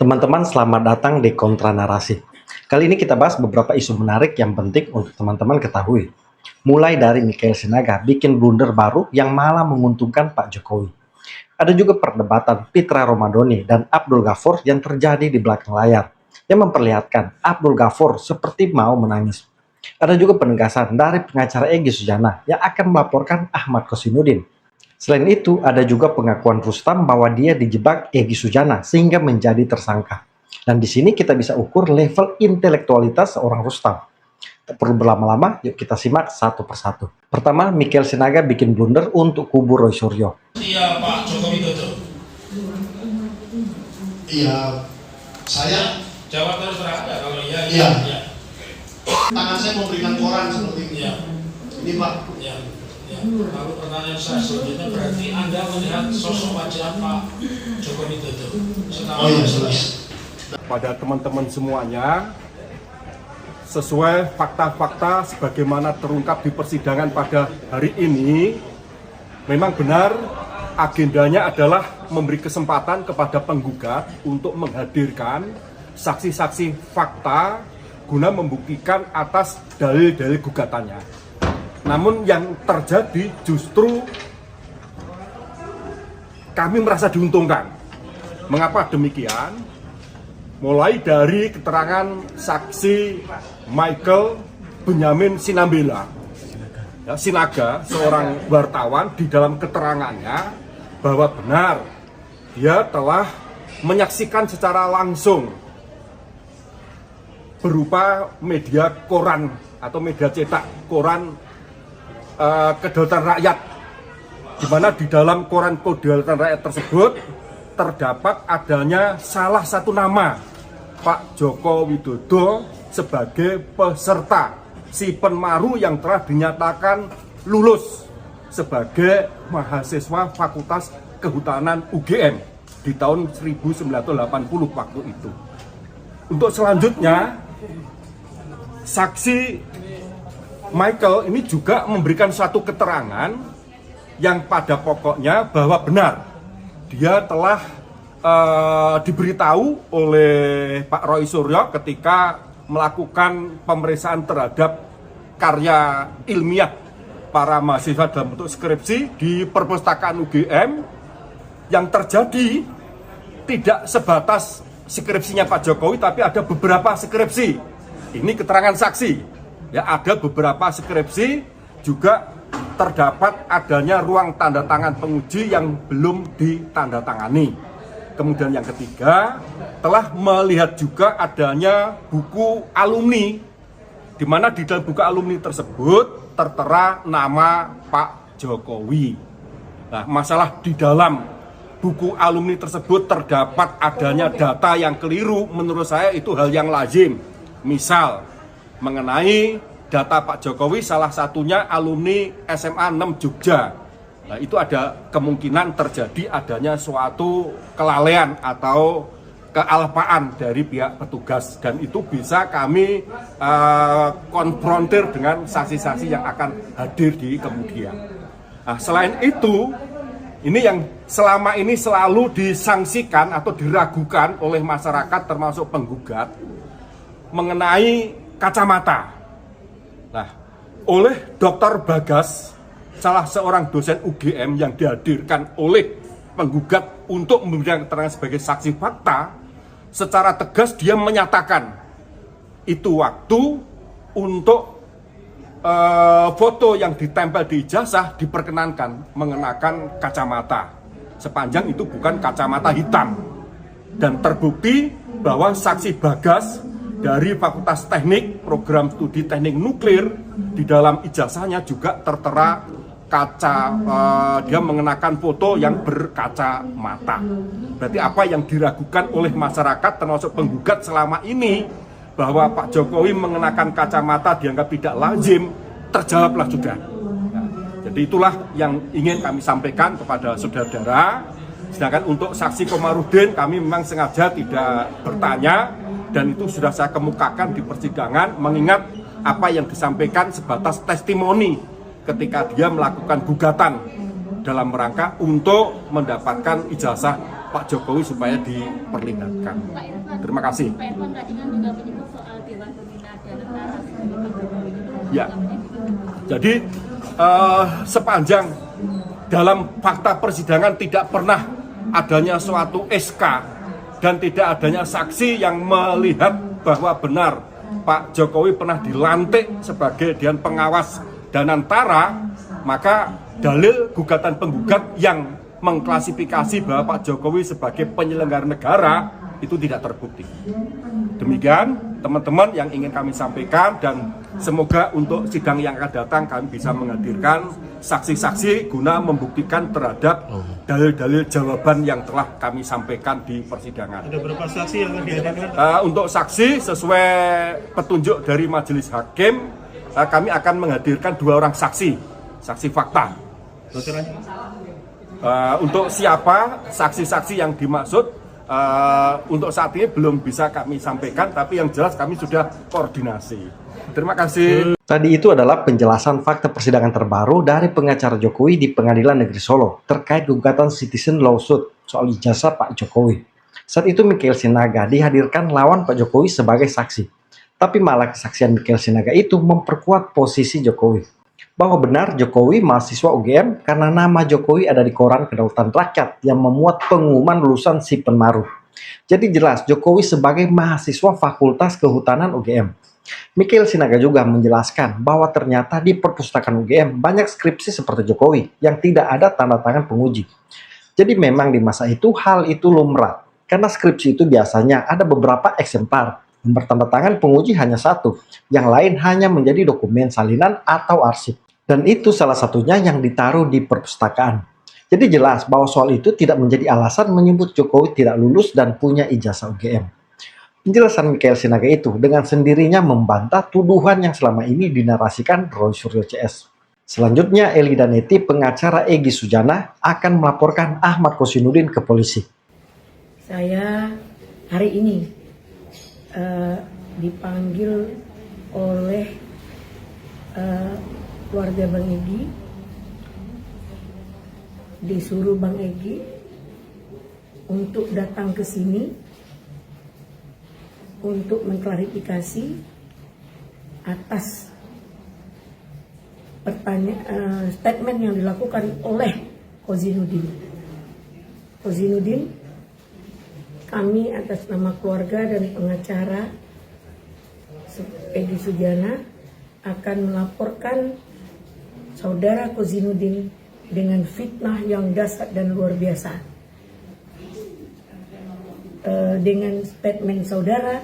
Teman-teman, selamat datang di Kontra Narasi. Kali ini kita bahas beberapa isu menarik yang penting untuk teman-teman ketahui. Mulai dari Michael Sinaga bikin blunder baru yang malah menguntungkan Pak Jokowi. Ada juga perdebatan Pitra Romadhoni dan Abdul Ghafur yang terjadi di belakang layar, yang memperlihatkan Abdul Ghafur seperti mau menangis. Ada juga penegasan dari pengacara Egy Sujana yang akan melaporkan Ahmad Kosinudin. Selain itu, ada juga pengakuan Rustam bahwa dia dijebak Egy Sujana sehingga menjadi tersangka. Dan di sini kita bisa ukur level intelektualitas seorang Rustam. Tak perlu berlama-lama, yuk kita simak satu persatu. Pertama, Michael Sinaga bikin blunder untuk kubu Roy Suryo. Iya Pak Joko Widodo. Iya, saya Jawab terus terang ada kalau iya. Iya. Iya. tangan saya memberikan koran seperti ini. Iya. Ini Pak. Iya. Ya. Lalu pertanyaan saya selanjutnya, berarti Anda melihat sosok wajah Pak Joko Widodo. Oh iya, jelas. Pada teman-teman semuanya, sesuai fakta-fakta sebagaimana terungkap di persidangan pada hari ini, memang benar agendanya adalah memberi kesempatan kepada penggugat untuk menghadirkan saksi-saksi fakta guna membuktikan atas dalil-dalil gugatannya. Namun yang terjadi justru kami merasa diuntungkan. Mengapa demikian? Mulai dari keterangan saksi Michael Benyamin Sinambela, ya, Sinaga, seorang wartawan, di dalam keterangannya bahwa benar dia telah menyaksikan secara langsung berupa media koran atau media cetak koran Kedaulatan Rakyat, di mana di dalam koran Kedaulatan Rakyat tersebut terdapat adanya salah satu nama Pak Joko Widodo sebagai peserta si penmaru yang telah dinyatakan lulus sebagai mahasiswa Fakultas Kehutanan UGM di tahun 1980 waktu itu. Untuk selanjutnya, saksi Michael ini juga memberikan suatu keterangan yang pada pokoknya bahwa benar dia telah diberitahu oleh Pak Roy Suryo ketika melakukan pemeriksaan terhadap karya ilmiah para mahasiswa dalam bentuk skripsi di perpustakaan UGM yang terjadi tidak sebatas skripsinya Pak Jokowi, tapi ada beberapa skripsi. Ini keterangan saksi. Ya, ada beberapa skripsi juga terdapat adanya ruang tanda tangan penguji yang belum ditandatangani. Kemudian yang ketiga, telah melihat juga adanya buku alumni, di mana di dalam buku alumni tersebut tertera nama Pak Jokowi. Nah, masalah di dalam buku alumni tersebut terdapat adanya data yang keliru, menurut saya itu hal yang lazim. Misal, mengenai data Pak Jokowi, salah satunya alumni SMA 6 Jogja. Nah, itu ada kemungkinan terjadi adanya suatu kelalaian atau kealpaan dari pihak petugas, dan itu bisa kami konfrontir dengan saksi-saksi yang akan hadir di kemudian. Nah, selain itu, ini yang selama ini selalu disangsikan atau diragukan oleh masyarakat termasuk penggugat mengenai kacamata. Nah, oleh Dr. Bagas, salah seorang dosen UGM yang dihadirkan oleh penggugat untuk memberikan keterangan sebagai saksi fakta, secara tegas dia menyatakan itu waktu untuk foto yang ditempel di ijazah diperkenankan mengenakan kacamata, sepanjang itu bukan kacamata hitam. Dan terbukti bahwa saksi Bagas dari Fakultas Teknik Program Studi Teknik Nuklir, di dalam ijazahnya juga tertera dia mengenakan foto yang berkacamata. Berarti apa yang diragukan oleh masyarakat termasuk penggugat selama ini bahwa Pak Jokowi mengenakan kacamata dianggap tidak lazim, terjawablah sudah. Jadi itulah yang ingin kami sampaikan kepada saudara-saudara. Sedangkan untuk saksi Komarudin kami memang sengaja tidak bertanya, dan itu sudah saya kemukakan di persidangan, mengingat apa yang disampaikan sebatas testimoni ketika dia melakukan gugatan dalam rangka untuk mendapatkan ijazah Pak Jokowi supaya diperlihatkan. Pak Irfan, Terima kasih. Pak Irfan tadi kan juga menyebut soal Dewan Pembina dan narasi Pak Jokowi itu. Ya. Jadi sepanjang dalam fakta persidangan tidak pernah adanya suatu SK dan tidak adanya saksi yang melihat bahwa benar Pak Jokowi pernah dilantik sebagai Dewan Pengawas Danantara, maka dalil gugatan penggugat yang mengklasifikasi bahwa Pak Jokowi sebagai penyelenggara negara itu tidak terbukti. Demikian teman-teman yang ingin kami sampaikan, dan semoga untuk sidang yang akan datang kami bisa menghadirkan saksi-saksi guna membuktikan terhadap dalil-dalil jawaban yang telah kami sampaikan di persidangan. Ada berapa saksi yang akan dihadirkan? Untuk saksi sesuai petunjuk dari majelis hakim, kami akan menghadirkan 2 orang saksi fakta. Untuk siapa saksi-saksi yang dimaksud, untuk saat ini belum bisa kami sampaikan, tapi yang jelas kami sudah koordinasi. Terima kasih. Tadi itu adalah penjelasan fakta persidangan terbaru dari pengacara Jokowi di Pengadilan Negeri Solo terkait gugatan citizen lawsuit soal ijazah Pak Jokowi. Saat itu Michael Sinaga dihadirkan lawan Pak Jokowi sebagai saksi. Tapi malah kesaksian Michael Sinaga itu memperkuat posisi Jokowi. Bahwa benar Jokowi mahasiswa UGM karena nama Jokowi ada di koran Kedaulatan Rakyat yang memuat pengumuman lulusan si Penmaru. Jadi jelas Jokowi sebagai mahasiswa Fakultas Kehutanan UGM. Michael Sinaga juga menjelaskan bahwa ternyata di perpustakaan UGM banyak skripsi seperti Jokowi yang tidak ada tanda tangan penguji. Jadi memang di masa itu hal itu lumrah, karena skripsi itu biasanya ada beberapa eksemplar, yang bertanda tangan penguji hanya 1, yang lain hanya menjadi dokumen salinan atau arsip. Dan itu salah satunya yang ditaruh di perpustakaan. Jadi jelas bahwa soal itu tidak menjadi alasan menyebut Jokowi tidak lulus dan punya ijazah UGM. Penjelasan Michael Sinaga itu dengan sendirinya membantah tuduhan yang selama ini dinarasikan Roy Suryo CS. Selanjutnya, Eli Daneti, pengacara Egy Sujana, akan melaporkan Ahmad Kosinudin ke polisi. Saya hari ini dipanggil oleh keluarga Bang Egy, disuruh Bang Egy untuk datang ke sini untuk mengklarifikasi atas statement yang dilakukan oleh Kozinudin. Kami atas nama keluarga dan pengacara Egy Sujana akan melaporkan saudara Kozinudin dengan fitnah yang dahsyat dan luar biasa. Dengan statement saudara,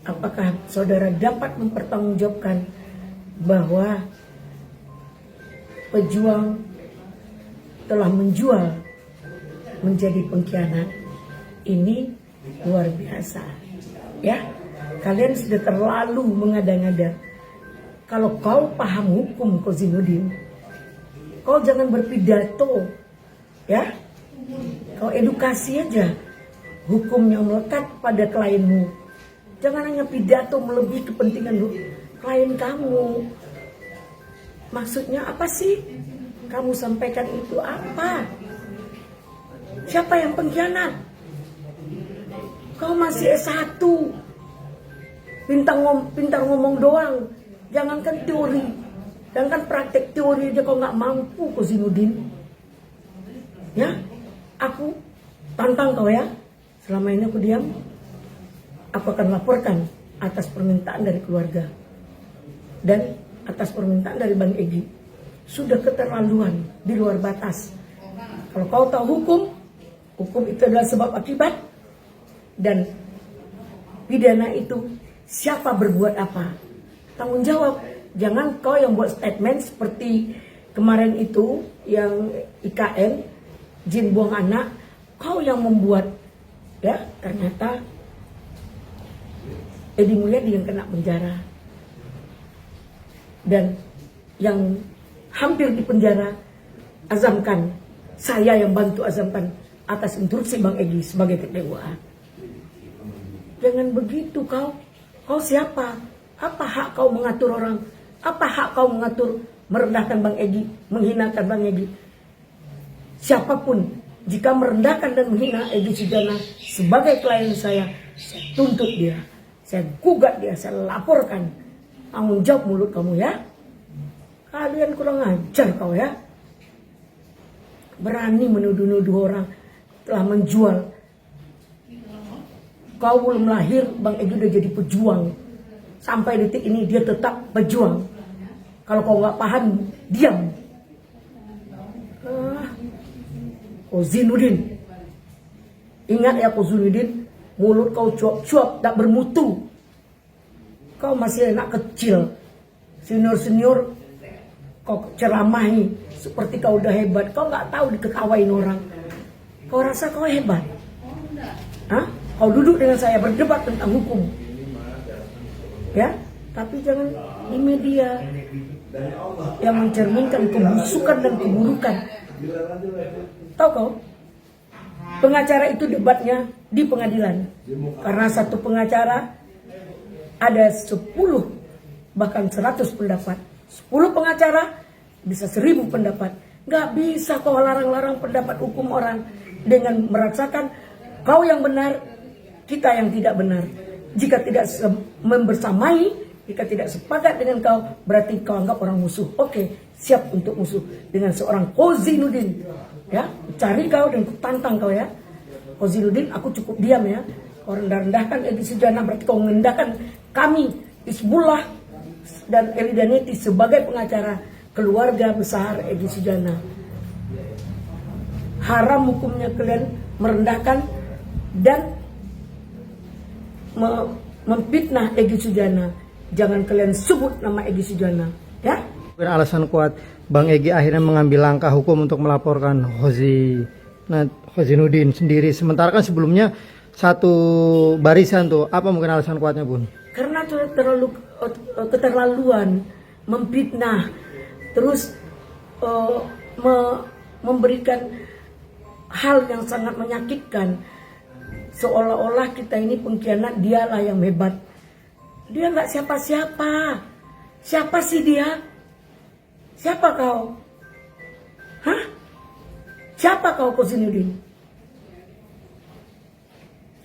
apakah saudara dapat mempertanggungjawabkan bahwa pejuang telah menjual menjadi pengkhianat? Ini luar biasa, ya. Kalian sudah terlalu mengada-ngada. Kalau kau paham hukum, Kozinudin, kau jangan berpidato, ya. Kau edukasi aja hukum yang melekat pada klienmu. Jangan hanya pidato melebihi kepentingan klien kamu. Maksudnya apa sih? Kamu sampaikan itu apa? Siapa yang pengkhianat? Kau masih S1, pintar ngomong doang. Jangankan teori, jangankan praktek teori aja kau nggak mampu, Kozinudin. Ya, aku tantang kau ya. Selama ini aku diam. Aku akan laporkan atas permintaan dari keluarga dan atas permintaan dari Bang Egy. Sudah keterlaluan, di luar batas. Kalau kau tahu hukum itu adalah sebab akibat. Dan pidana itu siapa berbuat apa, tanggung jawab. Jangan kau yang buat statement seperti kemarin itu yang IKN jin buang anak, kau yang membuat, ya. Ternyata Edi Mulyadi yang kena penjara dan yang hampir di penjara Azamkan, saya yang bantu Azamkan atas instruksi Bang Egy sebagai TPUA. Jangan begitu kau. Kau siapa? Apa hak kau mengatur orang? Apa hak kau mengatur merendahkan Bang Egy, menghinakan Bang Egy? Siapapun Jika merendahkan dan menghina Egy Sujana sebagai klien saya tuntut dia, saya gugat dia, saya laporkan. Tanggung jawab mulut kamu ya. Kalian kurang ajar kau ya. Berani menuduh-nuduh orang telah menjual. Kau belum lahir, Bang Egy udah jadi pejuang. Sampai detik ini dia tetap pejuang. Kalau kau nggak paham, diam. Kau Zainuddin, ingat ya kau Zainuddin, mulut kau cuap-cuap, tak bermutu. Kau masih anak kecil, senior-senior kau ceramahi seperti kau udah hebat. Kau nggak tahu diketawain orang. Kau rasa kau hebat? Hah? Kau duduk dengan saya berdebat tentang hukum, ya? Tapi jangan di media yang mencerminkan kebusukan dan keburukan. Tahu kau? Pengacara itu debatnya di pengadilan. Karena satu pengacara ada 10 bahkan 100 pendapat. 10 pengacara bisa 1000 pendapat. Gak bisa kau larang-larang pendapat hukum orang dengan merasakan kau yang benar, kita yang tidak benar. Jika tidak membersamai, jika tidak sepakat dengan kau, berarti kau anggap orang musuh. Oke, siap untuk musuh dengan seorang Zainuddin. Ya, cari kau dan tantang kau ya. Zainuddin, aku cukup diam ya. Kau rendah-rendahkan Egy Sujana, berarti kau mengendahkan kami Hizbullah dan Eli Daneti sebagai pengacara keluarga besar Egy Sujana. Haram hukumnya kalian merendahkan dan memfitnah Egy Sujana. Jangan kalian sebut nama Egy Sujana, ya. Alasan kuat Bang Egy akhirnya mengambil langkah hukum untuk melaporkan Zainuddin sendiri. Sementara kan sebelumnya satu barisan tuh. Apa mungkin alasan kuatnya, Bun? Karena terlalu keterlaluan, memfitnah, terus memberikan hal yang sangat menyakitkan. Seolah-olah kita ini pengkhianat, dialah yang hebat. Dia nggak siapa-siapa. Siapa sih dia? Siapa kau? Hah? Siapa kau, Zainuddin?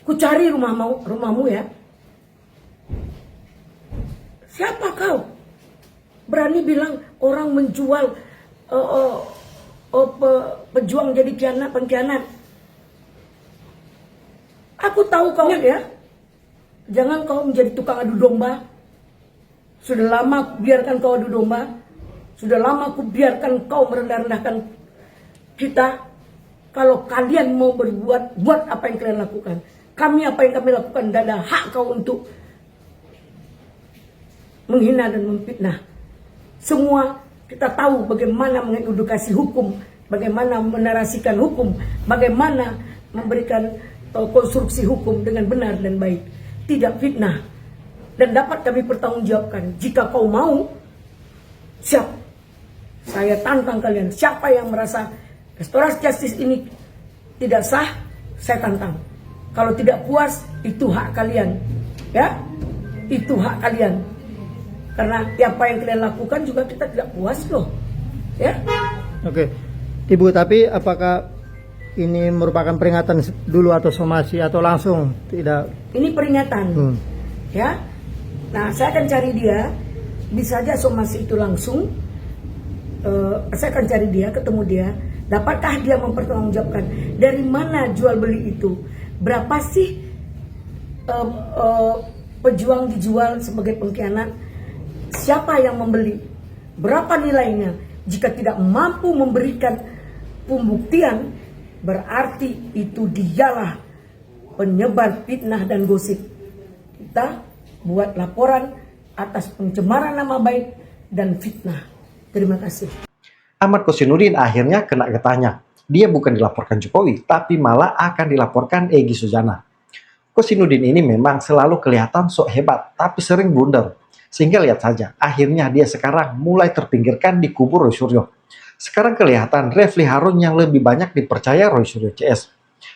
Ku cari rumahmu ya. Siapa kau? Berani bilang orang menjual pejuang jadi pengkhianat. Aku tahu kau ya. Jangan kau menjadi tukang adu domba. Sudah lama aku biarkan kau adu domba. Sudah lama aku biarkan kau merendah-rendahkan kita. Kalau kalian mau buat apa yang kalian lakukan. Kami apa yang kami lakukan, tidak ada hak kau untuk menghina dan memfitnah. Semua kita tahu bagaimana mengedukasi hukum, bagaimana menarasikan hukum, bagaimana memberikan konstruksi hukum dengan benar dan baik. Tidak fitnah. Dan dapat kami pertanggungjawabkan. Jika kau mau, siap. Saya tantang kalian. Siapa yang merasa restoratif justice ini tidak sah, saya tantang. Kalau tidak puas, itu hak kalian. Ya, itu hak kalian. Karena apa yang kalian lakukan juga kita tidak puas loh. Ya. Oke. Ibu, tapi apakah ini merupakan peringatan dulu atau somasi atau langsung tidak? Ini peringatan. Ya. Nah, saya akan cari dia. Bisa saja somasi itu langsung. Saya akan cari dia, ketemu dia. Dapatkah dia mempertanggungjawabkan dari mana jual beli itu? Berapa sih pejuang dijual sebagai pengkhianat? Siapa yang membeli? Berapa nilainya? Jika tidak mampu memberikan pembuktian, berarti itu dialah penyebar fitnah dan gosip. Kita buat laporan atas pencemaran nama baik dan fitnah. Terima kasih. Ahmad Zainuddin akhirnya kena getahnya. Dia bukan dilaporkan Jokowi, tapi malah akan dilaporkan Egy Sujana. Zainuddin ini memang selalu kelihatan sok hebat, tapi sering blunder. Sehingga lihat saja, akhirnya dia sekarang mulai terpinggirkan di kubu Roy Suryo. Sekarang kelihatan Refli Harun yang lebih banyak dipercaya Roy Suryo CS.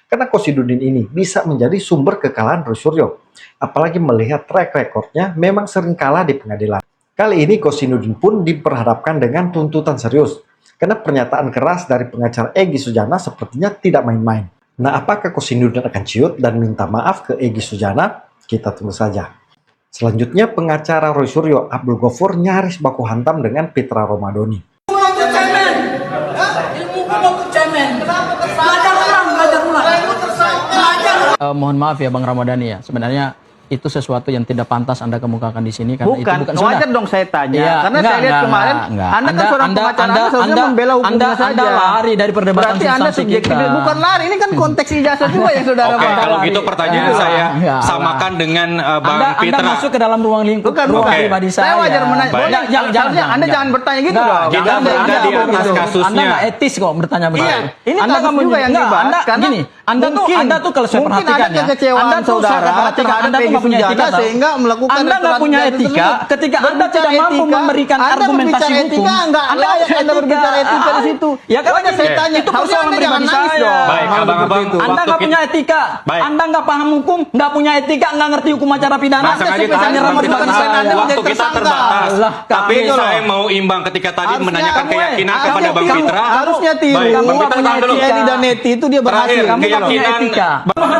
Karena Zainuddin ini bisa menjadi sumber kekalahan Roy Suryo. Apalagi melihat track recordnya memang sering kalah di pengadilan. Kali ini Zainuddin pun diperhadapkan dengan tuntutan serius. Karena pernyataan keras dari pengacara Egy Sujana sepertinya tidak main-main. Nah, apakah Kosinudin akan ciut dan minta maaf ke Egy Sujana? Kita tunggu saja. Selanjutnya, pengacara Roy Suryo, Abdul Ghaffur nyaris baku hantam dengan Fitra Romadhoni. Mohon maaf ya Bang Ramadhani ya, sebenarnya itu sesuatu yang tidak pantas Anda kemukakan di sini karena Bukan, itu bukan wajar dong saya tanya. Iya, Karena saya lihat kemarin Anda kan seorang pengacara, Anda seharusnya membela hukumnya saja. Anda lari dari perdebatan Berarti Anda substansi subjektif. kita. Bukan lari, ini kan konteks ijazah juga yang saudara Oke, bahas. kalau gitu pertanyaan Ya, saya ya, samakan dengan Bang Anda Fitra. masuk ke dalam ruang lingkup Bukan, ruang bukan. pribadi Saya saya. wajar menanya. Baik. Seharusnya Anda jangan bertanya gitu Nggak, dong. Kita Anda berada di nggak atas begitu. kasusnya. Anda nggak etis kok bertanya begitu. Iya, ini Anda kasus nggak juga yang nggak, dibahas, Anda karena gini, Anda tuh kalau saya mungkin perhatikan ada ya, kekecewaan Anda tuh saya saudara perhatikan, terhadap Anda tuh Egy nggak punya Sujana etika sehingga melakukan Anda nggak punya aturan etika tersebut. ketika Anda Berbicara tidak mampu etika, memberikan Anda argumentasi berbicara hukum. etika, nggak Anda layak Anda berbicara etika di situ. Ya kan Wajar saya tanya, itu harusnya persoalan Anda jangan pribadi nangis saya. dong. Baik, abang-abang, Anda waktu nggak punya etika, Baik. Anda nggak paham hukum, nggak punya etika, nggak ngerti hukum acara pidana. Nah, sengaja Anda tahan, menyerang Bang Fitra. bukan saya. Anda Waktu menjadi kita tersangka. terbatas. Lah, Tapi gitu loh. saya mau imbang ketika tadi Harusnya menanyakan kamu, keyakinan kamu, kepada Bang kamu, Fitra. Harusnya tiru. Baik, Bang Fitra tahan dulu. Edi dan Neti itu dia berhasil. Terakhir, Kamu nggak punya keyakinan etika.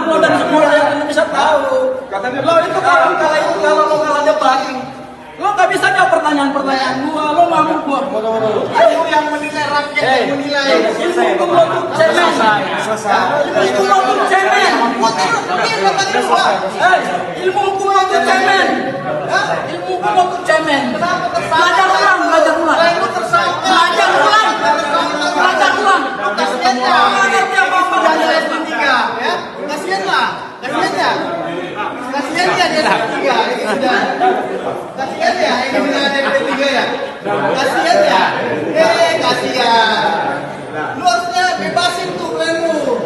Lo dan semua rakyat Indonesia tahu. Lo itu kalau lo kalah debat, lo nggak bisa jawab pertanyaan-pertanyaan gua. Lo ngamuk gua. Lo yang menilai rakyat yang menilai. Hukum lo tuh cemen. Hukum lo tuh cemen. Ilmu hukum lo tuh cemen. Ilmu hukum lo tuh cemen. Belajar ulang, belajar ulang. Belajar ulang. Belajar ulang. Ngerti apa-apa dari S3 ya? Kasihan lah. Kasihan ya dia S3 sudah. Kasihan ya ini sudah ada S3 ya. Kasihan ya. Kasihan. Lu harusnya bebasin tuh ilmu.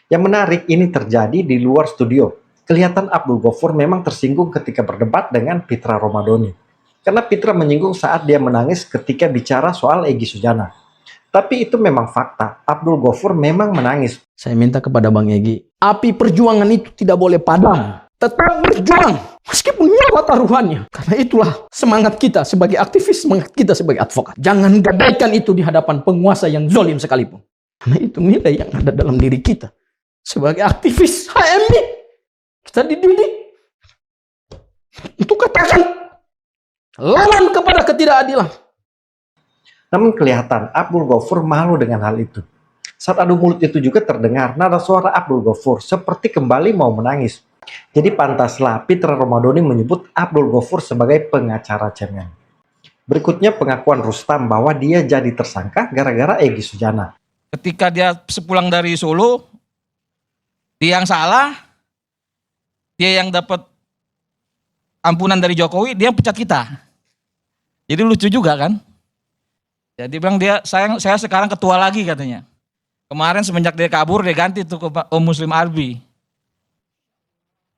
Yang menarik ini terjadi di luar studio. Kelihatan Abdul Ghaffur memang tersinggung ketika berdebat dengan Fitra Romadhoni. Karena Fitra menyinggung saat dia menangis ketika bicara soal Egy Sujana. Tapi itu memang fakta. Abdul Ghaffur memang menangis. Saya minta kepada Bang Egy, api perjuangan itu tidak boleh padam. Tetap berjuang, meskipun nyawa taruhannya. Karena itulah semangat kita sebagai aktivis, semangat kita sebagai advokat. Jangan gadaikan itu di hadapan penguasa yang zalim sekalipun. Karena itu nilai yang ada dalam diri kita. Sebagai aktivis HMI, kita dididik untuk katakan lawan kepada ketidakadilan. Namun kelihatan Abdul Ghaffur malu dengan hal itu. Saat adu mulut itu juga terdengar nada suara Abdul Ghaffur seperti kembali mau menangis. Jadi pantaslah Fitra Romadhoni menyebut Abdul Ghaffur sebagai pengacara cemen. Berikutnya pengakuan Rustam bahwa dia jadi tersangka gara-gara Egy Sujana. Ketika dia sepulang dari Solo, dia yang salah, dia yang dapat ampunan dari Jokowi, dia yang pecat kita. Jadi lucu juga kan? Jadi bilang saya sekarang ketua lagi katanya. Kemarin semenjak dia kabur dia ganti tuh ke Om Muslim Arbi.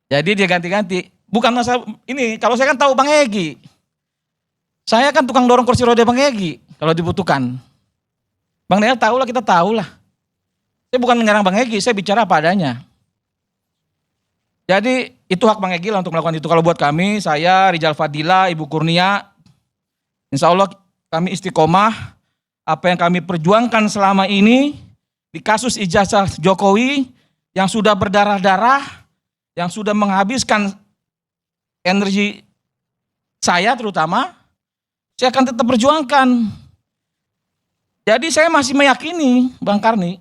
Jadi dia ganti-ganti. Bukan masa ini, kalau saya kan tahu Bang Egy. Saya kan tukang dorong kursi roda Bang Egy kalau dibutuhkan. Bang Daniel tahu lah, kita tahu lah. Saya bukan menyerang Bang Egy, saya bicara apa adanya. Jadi itu hak Bang Egy lah untuk melakukan itu. Kalau buat kami, saya Rijal Fadila, Ibu Kurnia, insya Allah kami istiqomah. Apa yang kami perjuangkan selama ini di kasus ijazah Jokowi yang sudah berdarah-darah, yang sudah menghabiskan energi saya terutama, saya akan tetap perjuangkan. Jadi saya masih meyakini Bang Karni,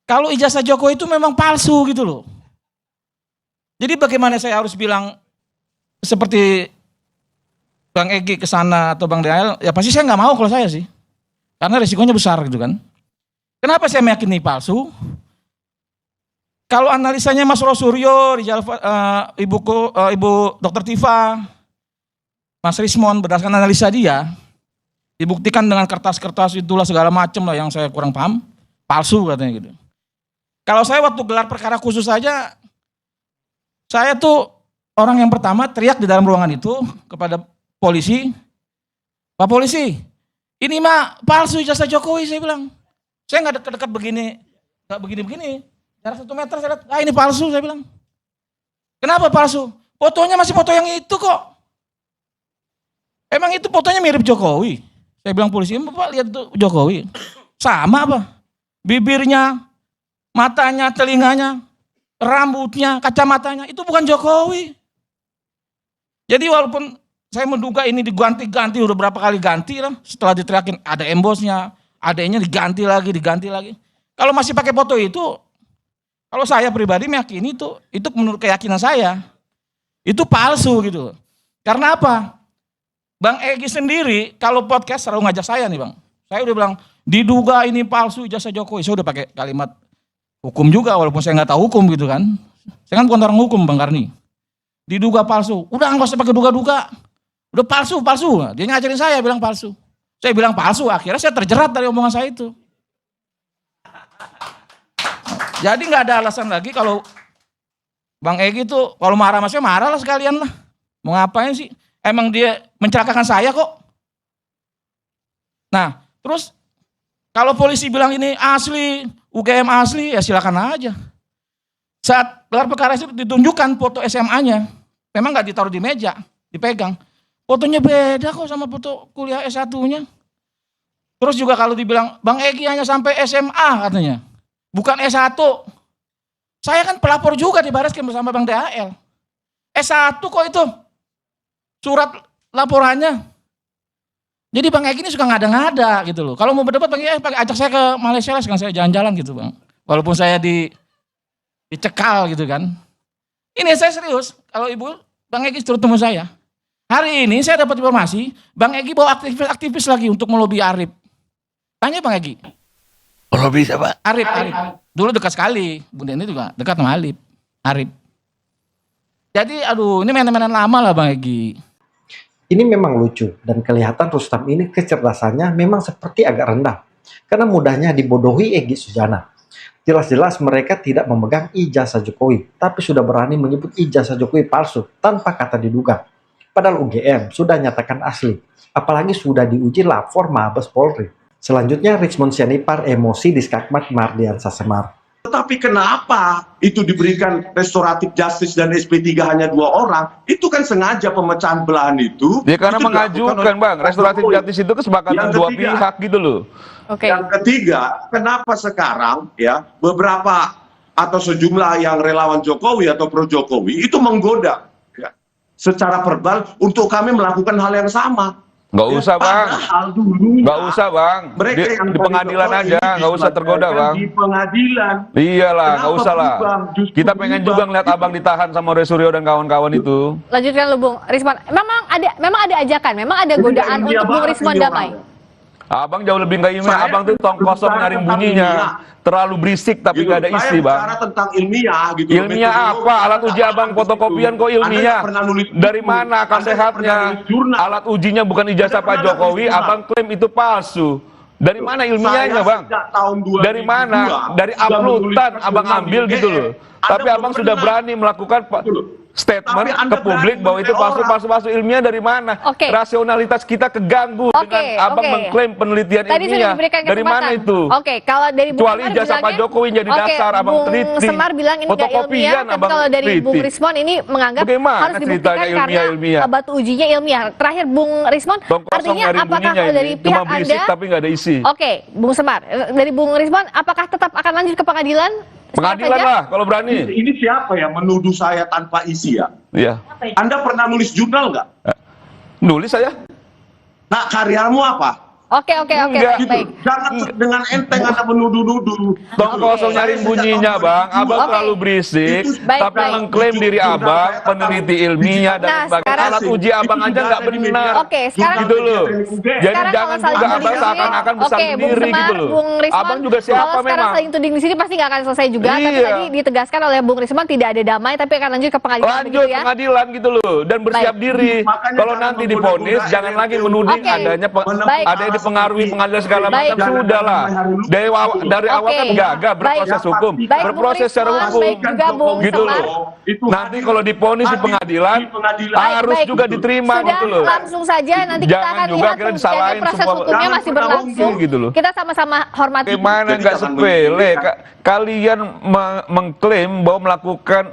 kalau ijazah Jokowi itu memang palsu gitu loh. Jadi bagaimana saya harus bilang seperti Bang Egy ke sana atau Bang Daniel, ya pasti saya nggak mau kalau saya sih. Karena risikonya besar gitu kan. Kenapa saya meyakini palsu? Kalau analisanya Mas Rosuryo, Ibu Dr. Tifa, Mas Rismon berdasarkan analisa dia, dibuktikan dengan kertas-kertas itulah segala macam lah yang saya kurang paham, palsu katanya gitu. Kalau saya waktu gelar perkara khusus saja, saya tuh orang yang pertama teriak di dalam ruangan itu kepada polisi, Pak Polisi, ini mah palsu ijazah Jokowi, saya bilang. Saya nggak dekat-dekat begini, nggak begini-begini. Jarak 1 meter saya lihat, ini palsu, saya bilang. Kenapa palsu? Fotonya masih foto yang itu kok. Emang itu fotonya mirip Jokowi? Saya bilang polisi, Bapak lihat tuh Jokowi. Sama apa? Bibirnya, matanya, telinganya, rambutnya, kacamatanya, itu bukan Jokowi. Jadi walaupun saya menduga ini diganti-ganti, udah berapa kali ganti lah, setelah diteriakin ada embosnya, adanya diganti lagi. Kalau masih pakai foto itu, kalau saya pribadi meyakini itu menurut keyakinan saya, itu palsu gitu. Karena apa? Bang Egy sendiri kalau podcast selalu ngajak saya nih Bang. Saya udah bilang diduga ini palsu ijazah Jokowi. Saya udah pakai kalimat hukum juga walaupun saya nggak tahu hukum gitu kan. Saya kan bukan orang hukum Bang Karni. Diduga palsu. Udah nggak usah pakai duga-duga. Udah palsu. Dia ngajarin saya bilang palsu. Saya bilang palsu. Akhirnya saya terjerat dari omongan saya itu. Jadi nggak ada alasan lagi kalau Bang Egy tuh kalau marah sama saya marah lah sekalian lah. Mau ngapain sih? Emang dia mencelakakan saya kok. Nah, terus kalau polisi bilang ini asli, UGM asli, ya silakan aja. Saat gelar perkara itu ditunjukkan foto SMA-nya, memang nggak ditaruh di meja, dipegang. Fotonya beda kok sama foto kuliah S1-nya. Terus juga kalau dibilang Bang Egy hanya sampai SMA katanya, bukan S1. Saya kan pelapor juga di Barreskrim bersama Bang DHL. S1 kok itu. Surat laporannya. Jadi Bang Egy ini suka ngada-ngada gitu loh. Kalau mau berdebat Bang Egy ajak saya ke Malaysia lah, sekarang saya jalan-jalan gitu Bang. Walaupun saya dicekal gitu kan. Ini saya serius, kalau Ibu Bang Egy turut temu saya. Hari ini saya dapat informasi, Bang Egy bawa aktivis lagi untuk melobi Arif. Tanya Bang Egy. Melobi siapa? Arif. Dulu dekat sekali, Bunda ini juga dekat sama Arif. Jadi aduh ini mainan-mainan lama lah Bang Egy. Ini memang lucu dan kelihatan Rustam ini kecerdasannya memang seperti agak rendah karena mudahnya dibodohi Egy Sujana. Jelas-jelas mereka tidak memegang ijazah Jokowi, tapi sudah berani menyebut ijazah Jokowi palsu tanpa kata diduga. Padahal UGM sudah nyatakan asli, apalagi sudah diuji lapor Mabes Polri. Selanjutnya Richmond Sianipar emosi di Skakmat Mardiansa Semar. Tetapi kenapa itu diberikan restoratif justice dan SP3 hanya 2 orang? Itu kan sengaja pemecahan belahan itu. Ya karena mengajukan Bang, restoratif justice itu kesepakatan dua pihak gitu loh. Yang ketiga, kenapa sekarang ya beberapa atau sejumlah yang relawan Jokowi atau pro Jokowi itu menggoda ya, secara verbal untuk kami melakukan hal yang sama. Nggak usah Bang, nggak usah Bang, di pengadilan aja, nggak usah tergoda Bang. Di pengadilan. Iyalah, nggak usah lah. Kita pengen juga ngeliat Abang ditahan sama Resuryo dan kawan-kawan itu. Lanjutkan lu Bung Risman. Memang ada ajakan, memang ada godaan untuk Bung Risman damai. Abang jauh lebih nggak ilmiah, Abang tuh tong kosong nyaring bunyinya. Terlalu berisik tapi nggak ada isi Bang. Saya tentang ilmiah gitu. Ilmiah apa? Alat uji Abang fotokopian kok ilmiah? Dari mana akal sehatnya? Alat ujinya bukan ijazah Pak Jokowi, Abang klaim itu palsu. Dari mana ilmiahnya Bang? Dari mana? Dari uploadan Abang ambil gitu loh. Tapi Abang sudah berani melakukan statement ke publik bahwa itu palsu ilmiah. Dari mana? Rasionalitas kita keganggu dengan Abang mengklaim penelitian ilmiah. Dari mana itu? Kalau dari Bung kecuali ijazah Pak Jokowi jadi dasar Abang teliti. Semar bilang ini nggak ilmiah, tapi kalau dari Bung Rismon ini menganggap harus dibuktikan karena batu ujinya ilmiah. Terakhir Bung Rismon, artinya apakah dari pihak Anda? Tapi nggak ada isi. Bung Semar, dari Bung Rismon, apakah tetap akan lanjut ke pengadilan? Pengadilan lah kalau berani. Ini siapa ya menuduh saya tanpa isi ya? Iya. Anda pernah nulis jurnal nggak? Nulis saya. Nah, karyamu apa? Oke, gitu. baik. Jangan dengan enteng Anda menuduh-nuduh. Tong kosong nyaring bunyinya Bang. Abang terlalu berisik, tapi mengklaim diri Abang peneliti ilmiah dan sebagainya. Alat uji Abang aja nggak benar. Sekarang gitu loh. Jadi jangan juga Abang seakan-akan besar sendiri gitu loh. Abang juga siapa kalau memang? Sekarang saling tuding di sini pasti nggak akan selesai juga. Tapi tadi ditegaskan oleh Bung Risman tidak ada damai, tapi akan lanjut ke pengadilan. Lanjut ya? pengadilan gitu loh, dan bersiap diri. Kalau nanti divonis, jangan lagi menuding adanya dipengaruhi pengadilan segala macam. Sudahlah. Dari awal kan gagah berproses hukum, berproses secara hukum, gitu loh. Nanti kalau divonis di pengadilan harus juga diterima gitu loh. Langsung saja nanti kita akan lihat proses hukumnya masih berlangsung. Gitu loh. Kita sama-sama hormati. Gimana nggak sepele? Kalian mengklaim bahwa melakukan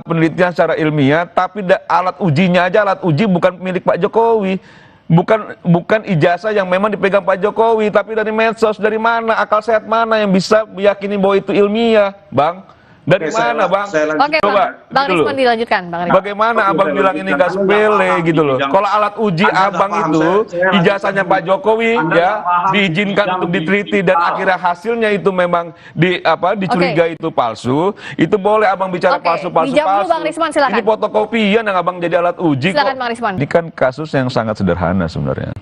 penelitian secara ilmiah, tapi alat ujinya aja alat uji bukan milik Pak Jokowi. bukan ijazah yang memang dipegang Pak Jokowi, tapi dari medsos. Dari mana, akal sehat mana yang bisa meyakini bahwa itu ilmiah, Bang? Dari mana, Bang? Oke, Coba, Bang gitu loh. Rismon dilanjutkan, Bang Rismon. Bagaimana Abang bilang ini nggak sepele gitu loh. Kalau alat uji Abang itu ijazahnya Pak Jokowi ya diizinkan untuk diteliti dan akhirnya hasilnya itu memang dicurigai itu palsu, itu boleh Abang bicara palsu-palsu. Dijawab dulu, Bang Rismon, silakan. Ini fotokopian yang Abang jadi alat uji kok. Silakan, Bang Rismon. Ini kan kasus yang sangat sederhana sebenarnya.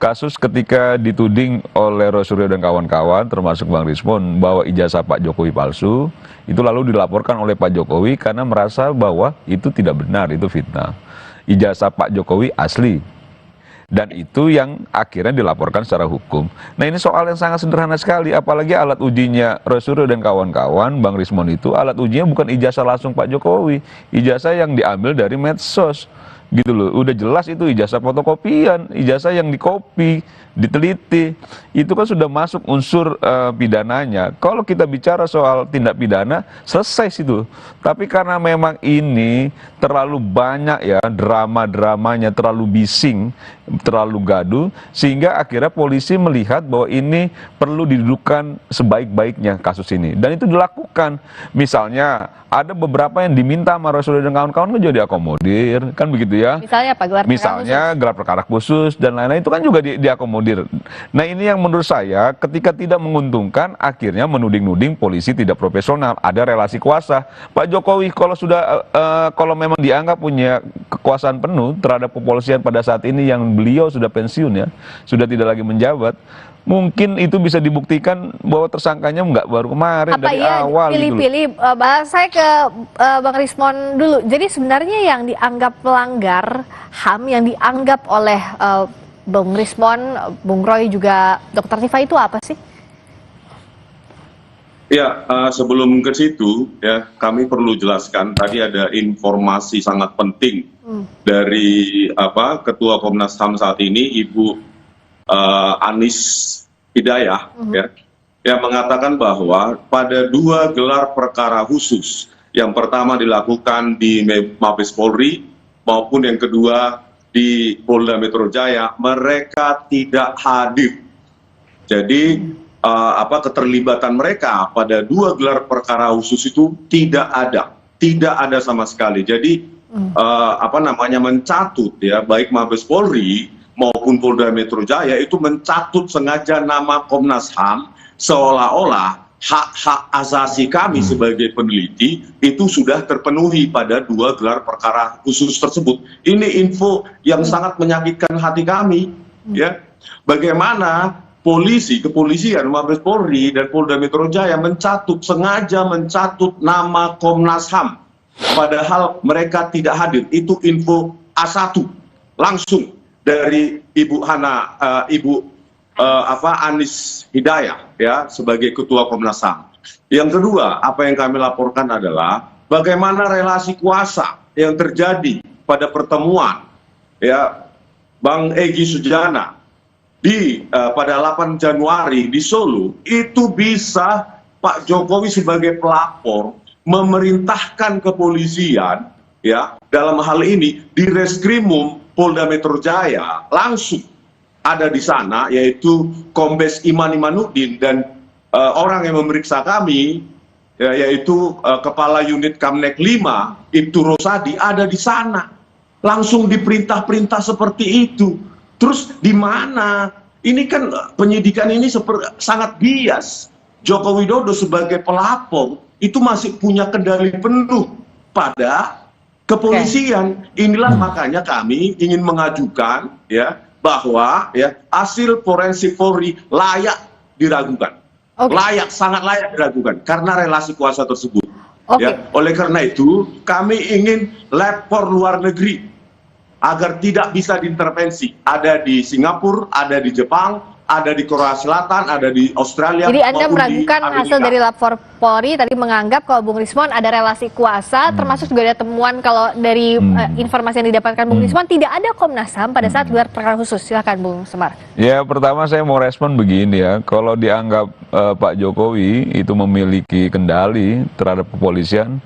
Kasus ketika dituding oleh Rosuryo dan kawan-kawan, termasuk Bang Rismon, bahwa ijazah Pak Jokowi palsu, itu lalu dilaporkan oleh Pak Jokowi karena merasa bahwa itu tidak benar, itu fitnah. Ijazah Pak Jokowi asli. Dan itu yang akhirnya dilaporkan secara hukum. Nah ini soal yang sangat sederhana sekali, apalagi alat ujinya Rosuryo dan kawan-kawan, Bang Rismon itu alat ujinya bukan ijazah langsung Pak Jokowi, ijazah yang diambil dari medsos. Gitu loh, udah jelas itu ijazah fotokopian, ijazah yang dikopi, diteliti, itu kan sudah masuk unsur pidananya. Kalau kita bicara soal tindak pidana, selesai situ. Tapi karena memang ini terlalu banyak ya drama-dramanya, terlalu bising, terlalu gaduh, sehingga akhirnya polisi melihat bahwa ini perlu didudukkan sebaik-baiknya kasus ini. Dan itu dilakukan. Misalnya ada beberapa yang diminta sama Rosuryo dan kawan-kawan kan juga diakomodir, kan begitu ya. Misalnya apa? Gelar perkara khusus dan lain-lain itu kan juga diakomodir. Nah ini yang menurut saya ketika tidak menguntungkan akhirnya menuding-nuding polisi tidak profesional, ada relasi kuasa. Pak Jokowi kalau memang dianggap punya kekuasaan penuh terhadap kepolisian pada saat ini yang beliau sudah pensiun ya, sudah tidak lagi menjabat, mungkin itu bisa dibuktikan bahwa tersangkanya nggak baru kemarin dari awal. Pilih-pilih, saya ke Bang Rismon dulu. Jadi sebenarnya yang dianggap pelanggar HAM, yang dianggap oleh Bang Rismon, Bung Roy juga Dr. Tifa itu apa sih? Ya, sebelum ke situ ya kami perlu jelaskan tadi ada informasi sangat penting dari Ketua Komnas HAM saat ini, Ibu Anis Hidayah, ya, yang mengatakan bahwa pada 2 gelar perkara khusus, yang pertama dilakukan di Mabes Polri maupun yang kedua di Polda Metro Jaya, mereka tidak hadir. Jadi keterlibatan mereka pada 2 gelar perkara khusus itu tidak ada sama sekali. Jadi mencatut ya baik Mabes Polri maupun Polda Metro Jaya itu mencatut sengaja nama Komnas HAM seolah-olah hak-hak asasi kami sebagai peneliti itu sudah terpenuhi pada 2 gelar perkara khusus tersebut. Ini info yang sangat menyakitkan hati kami, ya. Bagaimana kepolisian, Mabes Polri dan Polda Metro Jaya sengaja mencatut nama Komnas HAM, padahal mereka tidak hadir. Itu info A1 langsung dari Ibu Anis Hidayah ya sebagai Ketua Komnas HAM. Yang kedua, apa yang kami laporkan adalah bagaimana relasi kuasa yang terjadi pada pertemuan ya Bang Egy Sujana pada 8 Januari di Solo. Itu bisa Pak Jokowi sebagai pelapor memerintahkan kepolisian ya dalam hal ini di Reskrimum Polda Metro Jaya langsung ada di sana, yaitu Kombes Iman Imanuddin dan orang yang memeriksa kami yaitu Kepala Unit Kamnek 5 Ibtu Rosadi ada di sana, langsung diperintah-perintah seperti itu. Terus di mana? Ini kan penyidikan ini sangat bias. Joko Widodo sebagai pelapor itu masih punya kendali penuh pada kepolisian. Inilah makanya kami ingin mengajukan ya bahwa ya hasil forensik Polri layak diragukan. Sangat layak diragukan karena relasi kuasa tersebut. Ya, oleh karena itu kami ingin lapor luar negeri agar tidak bisa diintervensi. Ada di Singapura, ada di Jepang, ada di Korea Selatan, ada di Australia. Jadi Anda meragukan hasil dari lapor Polri tadi menganggap kalau Bung Rismon ada relasi kuasa, termasuk juga ada temuan kalau dari informasi yang didapatkan Bung Rismon tidak ada Komnas HAM pada saat gelar perkara khusus. Silakan Bung Semar. Ya, pertama saya mau respon begini ya, kalau dianggap Pak Jokowi itu memiliki kendali terhadap kepolisian,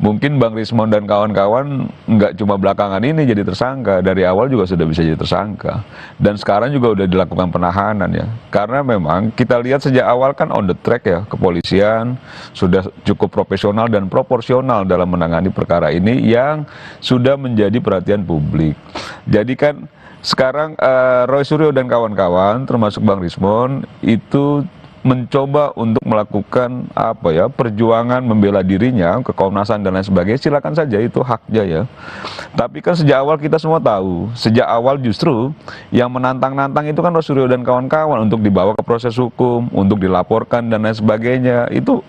mungkin Bang Rismon dan kawan-kawan nggak cuma belakangan ini jadi tersangka, dari awal juga sudah bisa jadi tersangka. Dan sekarang juga udah dilakukan penahanan ya. Karena memang kita lihat sejak awal kan on the track ya, kepolisian sudah cukup profesional dan proporsional dalam menangani perkara ini yang sudah menjadi perhatian publik. Jadi kan sekarang Roy Suryo dan kawan-kawan termasuk Bang Rismon itu mencoba untuk melakukan perjuangan membela dirinya ke Komnas HAM dan lain sebagainya, silakan saja, itu haknya ya. Tapi kan sejak awal kita semua tahu, sejak awal justru yang menantang-nantang itu kan Roy Suryo dan kawan-kawan untuk dibawa ke proses hukum, untuk dilaporkan dan lain sebagainya. Itu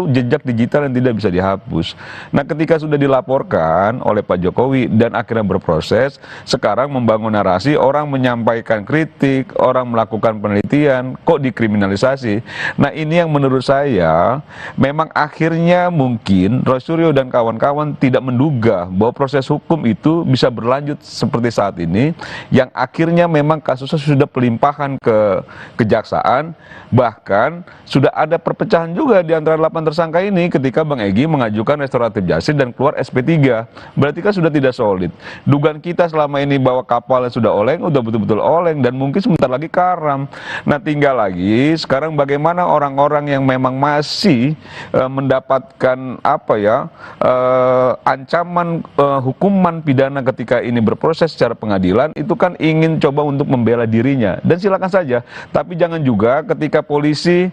jejak digital yang tidak bisa dihapus. Nah, ketika sudah dilaporkan oleh Pak Jokowi dan akhirnya berproses, sekarang membangun narasi, orang menyampaikan kritik, orang melakukan penelitian, kok dikriminalisasi. Nah, ini yang menurut saya memang akhirnya mungkin Roy Suryo dan kawan-kawan tidak menduga bahwa proses hukum itu bisa berlanjut seperti saat ini, yang akhirnya memang kasusnya sudah pelimpahan ke kejaksaan, bahkan sudah ada perpecahan juga di antara 8 tersangka ini ketika Bang Egy mengajukan restoratif justice dan keluar SP3. Berarti kan sudah tidak solid. Dugaan kita selama ini bahwa kapalnya sudah oleng, udah betul-betul oleng, dan mungkin sebentar lagi karam. Nah, tinggal lagi sekarang bagaimana orang-orang yang memang masih mendapatkan ancaman hukuman pidana ketika ini berproses secara pengadilan, itu kan ingin coba untuk membela dirinya, dan silakan saja. Tapi jangan juga ketika polisi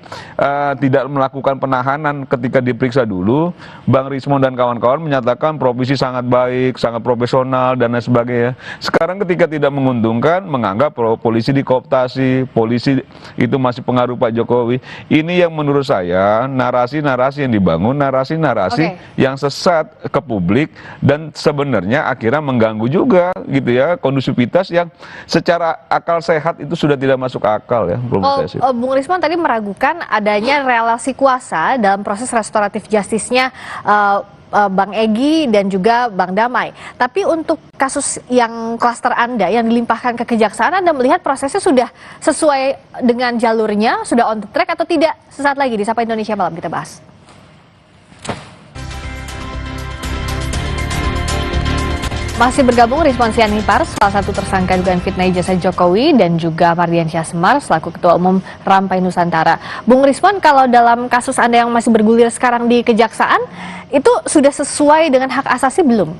tidak melakukan penahanan ketika diperiksa dulu, Bang Rismon dan kawan-kawan menyatakan provisi sangat baik, sangat profesional dan lain sebagainya. Sekarang ketika tidak menguntungkan, menganggap polisi dikooptasi, polisi itu masih pengaruh Pak Jokowi. Ini yang menurut saya narasi-narasi yang dibangun, narasi-narasi yang sesat ke publik, dan sebenarnya akhirnya mengganggu juga gitu ya kondusivitas yang secara akal sehat itu sudah tidak masuk akal ya. Bung Rismon tadi meragukan adanya relasi kuasa dalam proses restoratif justice-nya Bang Egy dan juga Bang Damai. Tapi untuk kasus yang klaster Anda yang dilimpahkan ke kejaksaan, Anda melihat prosesnya sudah sesuai dengan jalurnya, sudah on the track atau tidak? Sesaat lagi di Sapa Indonesia Malam kita bahas. Masih bergabung Rizwan Sianipar, salah satu tersangka dugaan fitnah ijazah Jokowi, dan juga Mardiansyah Semar selaku Ketua Umum Rampai Nusantara. Bung Rizwan, kalau dalam kasus Anda yang masih bergulir sekarang di kejaksaan, itu sudah sesuai dengan hak asasi belum?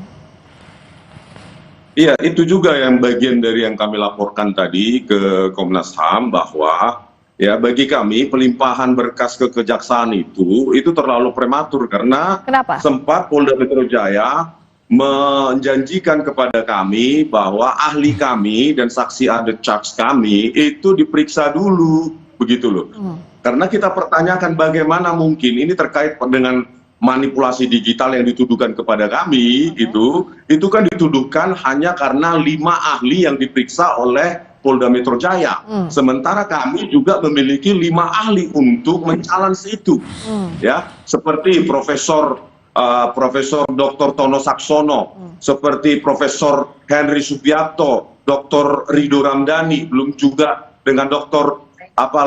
Iya, itu juga yang bagian dari yang kami laporkan tadi ke Komnas HAM, bahwa ya bagi kami pelimpahan berkas ke kejaksaan itu terlalu prematur, karena sempat Polda Metro Jaya menjanjikan kepada kami bahwa ahli kami dan saksi ada charge kami itu diperiksa dulu, begitu loh. Karena kita pertanyakan bagaimana mungkin ini terkait dengan manipulasi digital yang dituduhkan kepada kami, itu kan dituduhkan hanya karena 5 ahli yang diperiksa oleh Polda Metro Jaya. Sementara kami juga memiliki 5 ahli untuk men-challenge itu. Ya, seperti Profesor Dr. Tono Saksono, seperti Profesor Henry Subiakto, Dr. Rido Ramdhani, belum juga dengan Dr.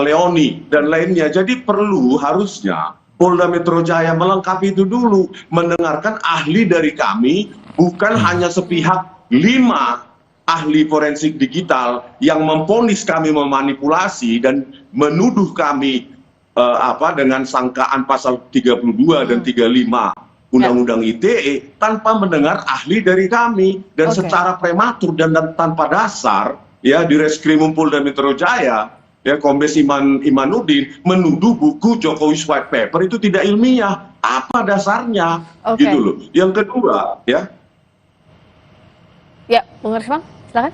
Leoni dan lainnya. Jadi harusnya Polda Metro Jaya melengkapi itu dulu, mendengarkan ahli dari kami, bukan hanya sepihak 5 ahli forensik digital yang memvonis kami memanipulasi dan menuduh kami dengan sangkaan pasal 32 dan 35 Undang-Undang ITE tanpa mendengar ahli dari kami, dan secara prematur dan tanpa dasar ya di Reskrimum Polda Metro Jaya ya Kombes Imanuddin menuduh buku Jokowi's White Paper itu tidak ilmiah. Apa dasarnya? Gitu loh. Yang kedua ya. Ya, Bung Rismon, silakan.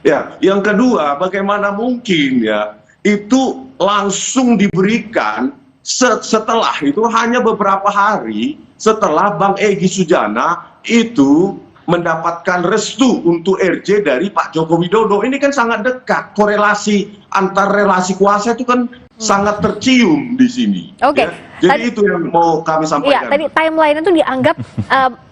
Ya, yang kedua, bagaimana mungkin ya itu langsung diberikan setelah itu, hanya beberapa hari setelah Bang Egy Sujana itu mendapatkan restu untuk RJ dari Pak Joko Widodo. Ini kan sangat dekat, korelasi antar relasi kuasa itu kan sangat tercium di sini. Ya. Jadi itu yang mau kami sampaikan. Iya, tadi timeline itu dianggap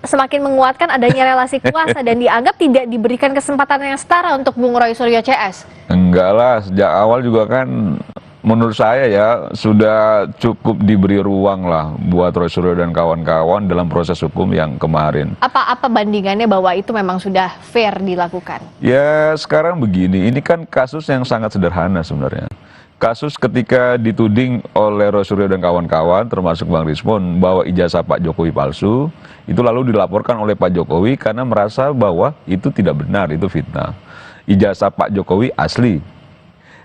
semakin menguatkan adanya relasi kuasa dan dianggap tidak diberikan kesempatan yang setara untuk Bung Roy Suryo CS. Enggak lah, sejak awal juga kan menurut saya ya sudah cukup diberi ruang lah buat Roy Suryo dan kawan-kawan dalam proses hukum yang kemarin. Apa bandingannya bahwa itu memang sudah fair dilakukan? Ya sekarang begini, ini kan kasus yang sangat sederhana sebenarnya. Kasus ketika dituding oleh Roy Suryo dan kawan-kawan, termasuk Bang Rismon, bahwa ijazah Pak Jokowi palsu, itu lalu dilaporkan oleh Pak Jokowi karena merasa bahwa itu tidak benar, itu fitnah. Ijazah Pak Jokowi asli.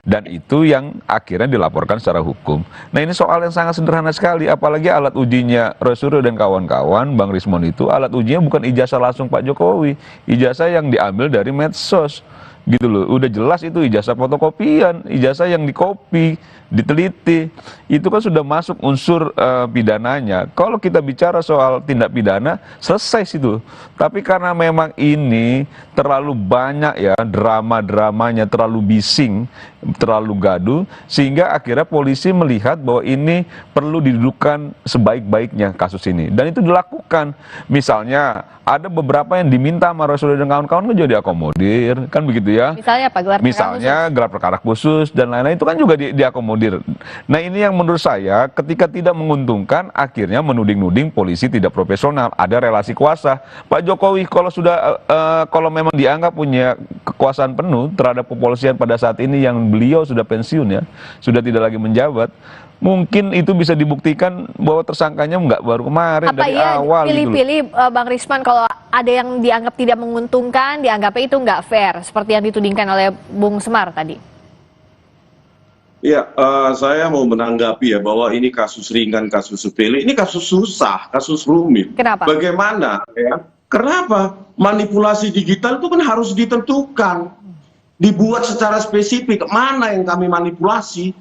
Dan itu yang akhirnya dilaporkan secara hukum. Nah ini soal yang sangat sederhana sekali, apalagi alat ujinya Roy Suryo dan kawan-kawan, Bang Rismon itu alat ujinya bukan ijazah langsung Pak Jokowi, ijazah yang diambil dari medsos, gitu loh. Udah jelas itu ijazah fotokopian, ijazah yang dikopi, diteliti, itu kan sudah masuk unsur pidananya. Kalau kita bicara soal tindak pidana, selesai situ. Tapi karena memang ini terlalu banyak ya drama-dramanya, terlalu bising, terlalu gaduh, sehingga akhirnya polisi melihat bahwa ini perlu didudukkan sebaik-baiknya kasus ini. Dan itu dilakukan. Misalnya ada beberapa yang diminta sama Roy Suryo dan kawan-kawan kan juga diakomodir, kan begitu ya. Misalnya apa? Gelar perkara khusus dan lain-lain itu kan juga diakomodir. Nah ini yang menurut saya ketika tidak menguntungkan akhirnya menuding-nuding polisi tidak profesional, ada relasi kuasa. Pak Jokowi kalau memang dianggap punya kekuasaan penuh terhadap kepolisian pada saat ini yang beliau sudah pensiun ya, sudah tidak lagi menjabat, mungkin itu bisa dibuktikan bahwa tersangkanya nggak baru kemarin dari awal. Pilih-pilih Bang Risman, kalau ada yang dianggap tidak menguntungkan, dianggapnya itu nggak fair, seperti yang ditudingkan oleh Bung Semar tadi. Ya, saya mau menanggapi ya bahwa ini kasus ringan, kasus sepele, ini kasus susah, kasus rumit. Kenapa? Bagaimana? Ya? Kenapa? Manipulasi digital itu kan harus ditentukan, dibuat secara spesifik mana yang kami manipulasi,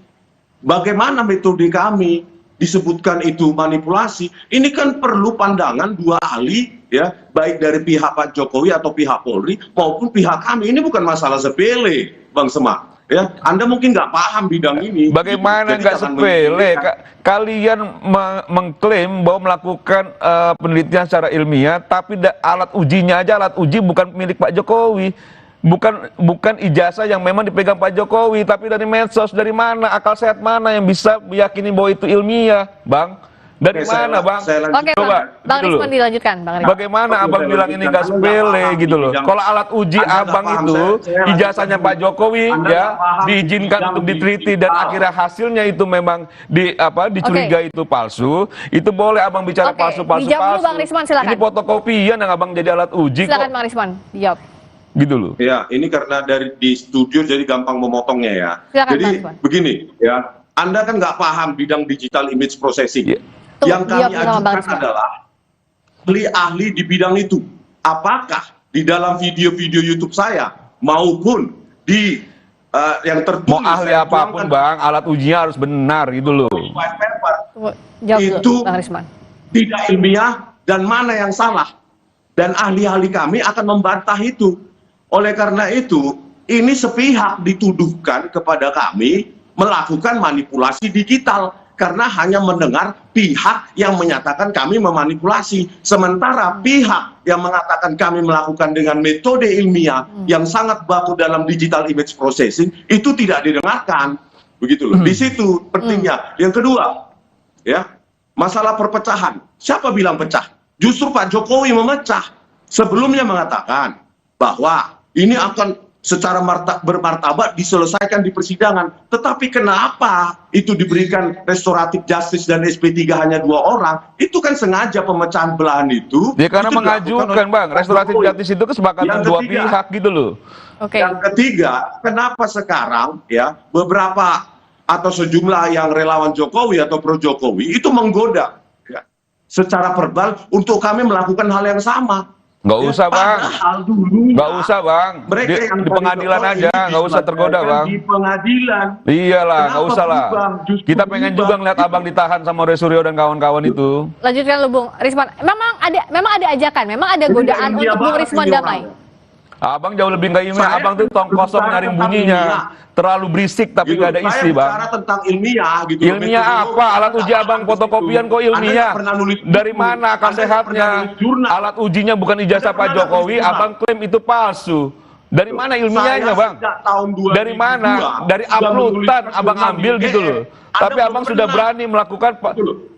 bagaimana metode kami disebutkan itu manipulasi. Ini kan perlu pandangan dua ahli, ya, baik dari pihak Pak Jokowi atau pihak Polri maupun pihak kami. Ini bukan masalah sepele, Bang Semar. Ya, Anda mungkin nggak paham bidang ini. Bagaimana nggak sepele? Kalian mengklaim bahwa melakukan penelitian secara ilmiah, tapi alat ujinya aja, alat uji bukan milik Pak Jokowi. Bukan ijazah yang memang dipegang Pak Jokowi, tapi dari medsos. Dari mana? Akal sehat mana yang bisa meyakini bahwa itu ilmiah, Bang? Dari mana, Bang? Oke, coba Bang Rismon dilanjutkan, Bang Rismon. Bagaimana Abang bilang ini nggak sepele gitu loh? Kalau alat uji Abang itu ijazahnya Pak Jokowi ya diizinkan untuk diteliti dan akhirnya hasilnya itu memang dicurigai itu palsu, itu boleh Abang bicara palsu. Dijawab dulu Bang Rismon, silakan. Ini fotokopian yang Abang jadi alat uji. Silakan Bang Rismon, dijawab. Gitu loh. Ya, ini karena di studio jadi gampang memotongnya ya. Silakan, jadi begini ya, Anda kan nggak paham bidang digital image processing. Yang kami ajukan adalah ahli di bidang itu. Apakah di dalam video-video YouTube saya maupun di yang tertulis, mau ahli apapun Bang, alat ujinya harus benar gitu loh. Itu tidak ilmiah dan mana yang salah. Dan ahli-ahli kami akan membantah itu. Oleh karena itu, ini sepihak dituduhkan kepada kami melakukan manipulasi digital. Karena hanya mendengar pihak yang menyatakan kami memanipulasi. Sementara pihak yang mengatakan kami melakukan dengan metode ilmiah yang sangat baku dalam digital image processing, itu tidak didengarkan. Begitu loh. Di situ pentingnya. Yang kedua, ya, masalah perpecahan. Siapa bilang pecah? Justru Pak Jokowi memecah. Sebelumnya mengatakan bahwa ini akan secara bermartabat diselesaikan di persidangan. Tetapi kenapa itu diberikan restoratif justice dan SP3 hanya 2 orang? Itu kan sengaja pemecahan belahan itu. Ya karena mengajukan Bang, restoratif justice itu kesepakatan dua pihak gitu loh. Yang ketiga, kenapa sekarang ya beberapa atau sejumlah yang relawan Jokowi atau pro Jokowi itu menggoda ya, secara verbal untuk kami melakukan hal yang sama. Nggak usah Bang, nggak usah Bang, di pengadilan aja, nggak usah tergoda Bang. Di pengadilan. Iyalah, nggak usah lah. Kita pengen juga ngeliat Abang ditahan sama Roy Suryo dan kawan-kawan itu. Lanjutkan lu Bung Rismon. Memang ada ajakan, memang ada godaan untuk Bung Rismon damai. Abang jauh lebih nggak ilmiah, Abang tuh tong kosong nyaring bunyinya. Terlalu berisik tapi nggak ada isi Bang. Saya bicara tentang ilmiah gitu. Ilmiah apa? Alat uji Abang fotokopian kok ilmiah? Dari mana akal sehatnya? Alat ujinya bukan ijazah Pak Jokowi, Abang klaim itu palsu. Dari mana ilmiahnya, Bang? Dari mana? Dari uploadan Abang ambil gitu loh. Tapi Abang sudah berani melakukan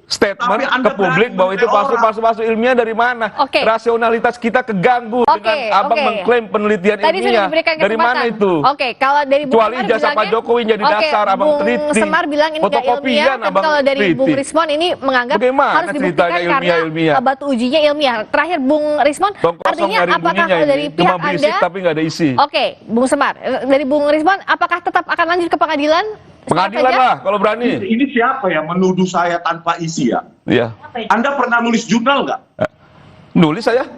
statement ke publik bahwa itu palsu ilmiah. Dari mana? Rasionalitas kita keganggu dengan Abang mengklaim penelitian Tadi sudah ilmiah. diberikan Dari mana kesempatan. itu? Kalau dari Bung Kecuali Semar ijazah Pak bilangnya- Jokowi jadi dasar Abang Bung teliti. Semar bilang ini nggak Fotokopian ilmiah, tapi Abang kalau dari Bung teliti. Rismon ini menganggap Bagaimana harus dibuktikan ceritanya karena ilmiah? batu ujinya ilmiah. Terakhir Bung Rismon, Tong kosong artinya dari apakah bunyinya kalau dari ini. pihak Cuma berisik Anda, tapi nggak ada isi. Bung Semar, dari Bung Rismon, apakah tetap akan lanjut ke pengadilan? Pengadilan lah kalau berani. Ini siapa ya menuduh saya tanpa isi ya? Iya. Anda pernah nulis jurnal nggak? Nulis saya.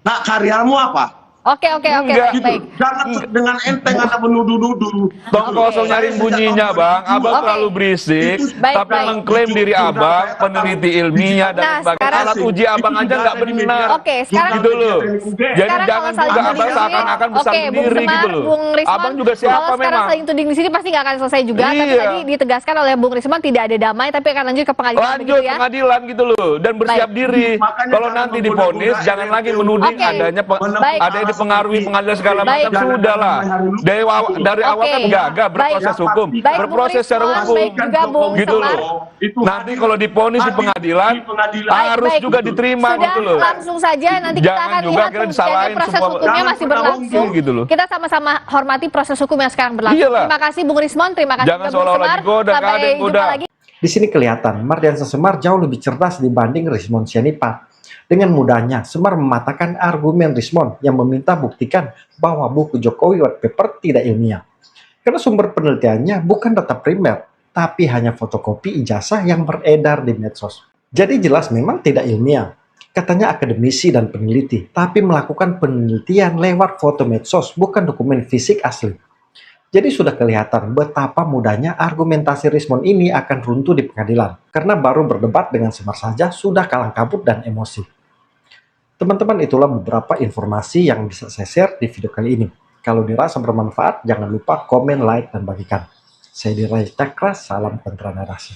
Nah, karyamu apa? Oke, Enggak. baik. Jangan dengan enteng Anda menuduh-nuduh. Tong kosong nyari bunyinya, Bang. Abang terlalu berisik, tapi mengklaim diri Abang peneliti ilmiah dan sebagainya. Alat uji Abang aja nggak benar. Sekarang gitu loh. Jadi sekarang jangan kalau saling juga tuding Abang di sini- seakan-akan besar Bung sendiri Semar, gitu loh. Bung Rismon, Abang juga siapa kalau sekarang memang? saling tuding di sini pasti nggak akan selesai juga. Tapi Iya. tadi ditegaskan oleh Bung Rismon tidak ada damai, tapi akan lanjut ke pengadilan Lanjut begitu ya. pengadilan gitu loh dan bersiap diri. Kalau nanti divonis jangan lagi menuding adanya ada yang dipengaruhi pengadilan segala macam. Sudahlah. Dari awal kan gagal berproses hukum. Berproses secara hukum. Gitu loh. Nanti kalau divonis di pengadilan harus juga diterima Sudah gitu loh. langsung saja nanti kita Jangan akan juga lihat akhirnya jadi disalahin proses semua. hukumnya Jangan masih berlangsung. gitu loh. Kita sama-sama hormati proses hukum yang sekarang berlangsung. Iyalah. Terima kasih Bung Rismon, terima kasih Jangan juga Bung seolah-olah Semar. digoda, nggak ada Sampai yang jumpa goda. lagi. Di sini kelihatan Mardiansa Semar jauh lebih cerdas dibanding Rismon Sianipa. Dengan mudahnya, Semar mematahkan argumen Rismon yang meminta buktikan bahwa buku Jokowi White Paper tidak ilmiah. Karena sumber penelitiannya bukan data primer, tapi hanya fotokopi ijazah yang beredar di medsos. Jadi jelas memang tidak ilmiah. Katanya akademisi dan peneliti, tapi melakukan penelitian lewat foto medsos, bukan dokumen fisik asli. Jadi sudah kelihatan betapa mudahnya argumentasi Rismon ini akan runtuh di pengadilan. Karena baru berdebat dengan Semar saja sudah kalang kabut dan emosi. Teman-teman, itulah beberapa informasi yang bisa saya share di video kali ini. Kalau dirasa bermanfaat, jangan lupa komen, like, dan bagikan. Saya Dira Cakra, salam kontra narasi.